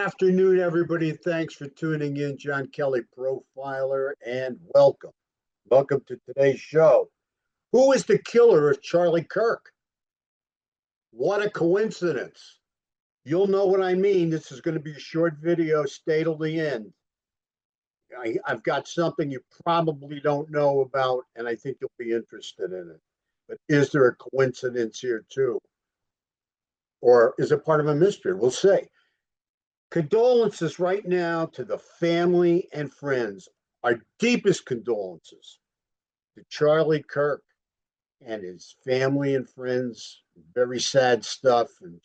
afternoon, everybody. Thanks for tuning in. John Kelly, profiler, and welcome. Welcome to today's show. Who is the killer of Charlie Kirk? What a coincidence. You'll know what I mean. This is going to be a short video. Stay till the end. I've got something you probably don't know about, and I think you'll be interested in it. But is there a coincidence here, too? Or is it part of a mystery? We'll see. Condolences right now to the family and friends. Our deepest condolences to Charlie Kirk and his family and friends. Very sad stuff. And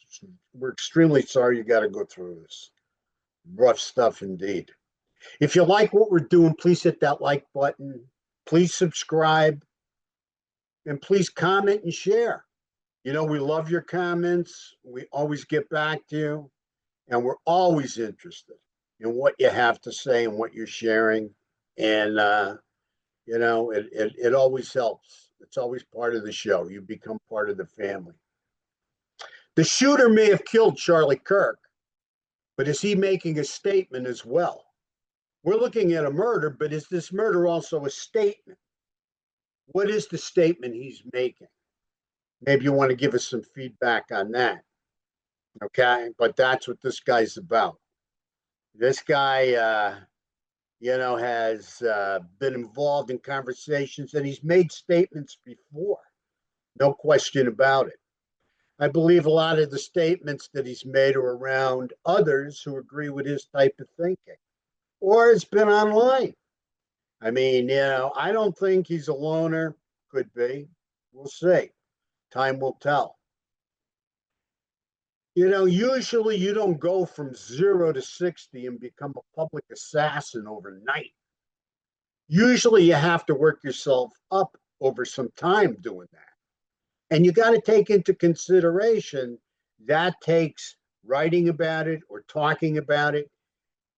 we're extremely sorry you got to go through this. Rough stuff indeed. If you like what we're doing, please hit that like button. Please subscribe. And please comment and share. You know, we love your comments. We always get back to you. And we're always interested in what you have to say and what you're sharing. And, it always helps. It's always part of the show. You become part of the family. The shooter may have killed Charlie Kirk, but is he making a statement as well? We're looking at a murder, but is this murder also a statement? What is the statement he's making? Maybe you want to give us some feedback on that. Okay, but that's what this guy's about. This guy, has been involved in conversations and he's made statements before. No question about it. I believe a lot of the statements that he's made are around others who agree with his type of thinking, or it's been online. I mean, I don't think he's a loner. Could be. We'll see. Time will tell. Usually you don't go from 0 to 60 and become a public assassin overnight. Usually you have to work yourself up over some time doing that. And you got to take into consideration that takes writing about it or talking about it,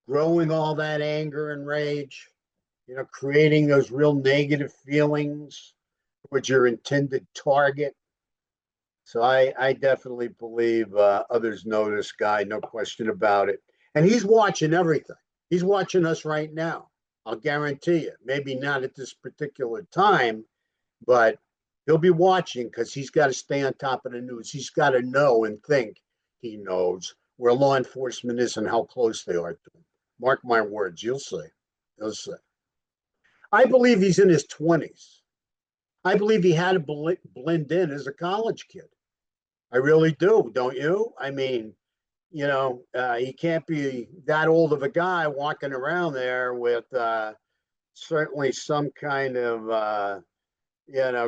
growing all that anger and rage, creating those real negative feelings towards your intended target. So I definitely believe others know this guy, no question about it. And he's watching everything. He's watching us right now. I'll guarantee you. Maybe not at this particular time, but he'll be watching because he's got to stay on top of the news. He's got to know and think he knows where law enforcement is and how close they are to him. Mark my words, you'll see. You'll see. I believe he's in his 20s. I believe he had to blend in as a college kid. I really do, don't you? I mean, he can't be that old of a guy walking around there with certainly some kind of,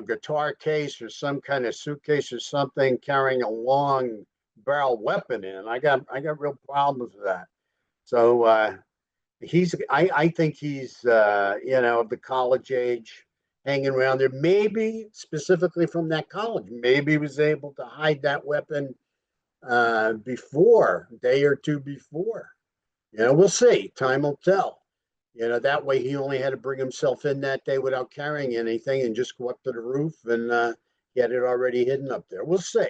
guitar case or some kind of suitcase or something carrying a long barrel weapon in. I got real problems with that. So I think he's, of the college age, hanging around there, maybe specifically from that college. Maybe he was able to hide that weapon before, a day or two before. We'll see. Time will tell. That way he only had to bring himself in that day without carrying anything and just go up to the roof and he had it already hidden up there. We'll see.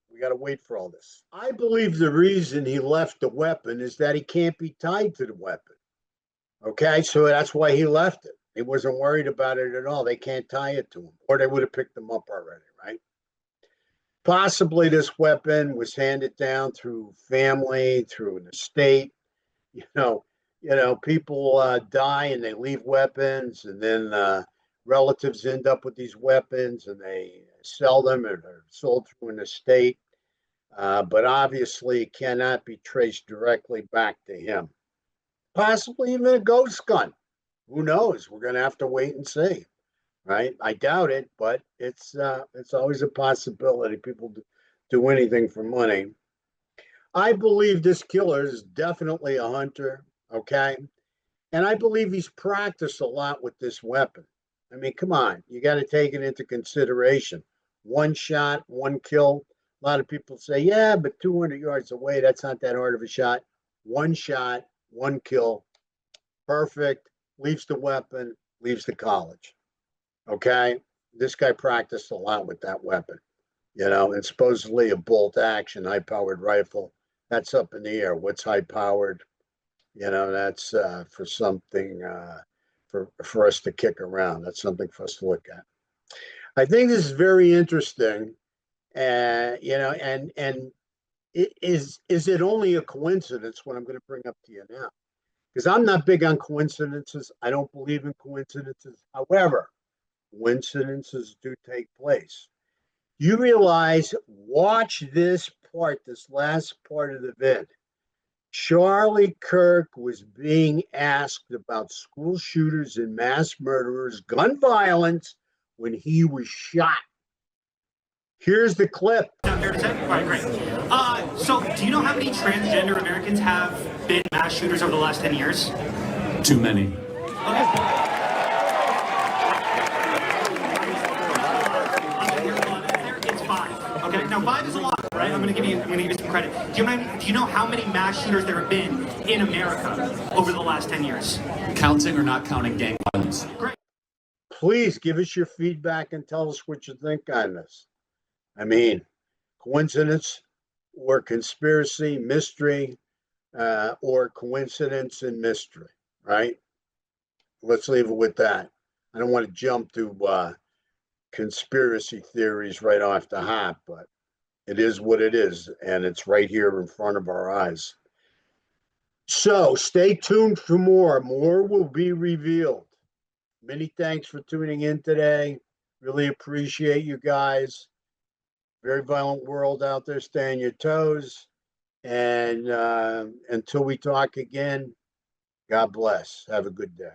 We got to wait for all this. I believe the reason he left the weapon is that he can't be tied to the weapon. Okay, so that's why he left it. He wasn't worried about it at all. They can't tie it to him, or they would have picked him up already, right? Possibly this weapon was handed down through family, through an estate. People die and they leave weapons, and then relatives end up with these weapons and they sell them or they're sold through an estate. But obviously it cannot be traced directly back to him. Possibly even a ghost gun. Who knows? We're going to have to wait and see, right? I doubt it, but it's always a possibility. People do anything for money. I believe this killer is definitely a hunter, okay? And I believe he's practiced a lot with this weapon. I mean, come on, you got to take it into consideration. One shot, one kill. A lot of people say, yeah, but 200 yards away, that's not that hard of a shot. One shot, one kill, perfect. Leaves the weapon, leaves the college. Okay? This guy practiced a lot with that weapon, and supposedly a bolt action, high powered rifle. that's up in the air. What's high powered? That's for something for us to kick around. That's something for us to look at. I think this is very interesting. And is it only a coincidence what I'm going to bring up to you now? Because I'm not big on coincidences. I don't believe in coincidences. However, coincidences do take place. You realize, watch this part, this last part of the vid. Charlie Kirk was being asked about school shooters and mass murderers, gun violence, when he was shot. Here's the clip. Down here to say? All right, great. So, do you know how many transgender Americans have been mass shooters over the last 10 years? Too many. Okay. It's 5. Okay, now 5 is a lot, right? I'm gonna give you some credit. Do you know how many mass shooters there have been in America over the last 10 years? Counting or not counting gang violence? Great. Please give us your feedback and tell us what you think on this. I mean, coincidence or conspiracy, mystery, or coincidence and mystery, right? Let's leave it with that. I don't want to jump to conspiracy theories right off the hop, but it is what it is, and it's right here in front of our eyes. So stay tuned for more. More will be revealed. Many thanks for tuning in today. Really appreciate you guys. Very violent world out there. Stay on your toes. And until we talk again, God bless. Have a good day.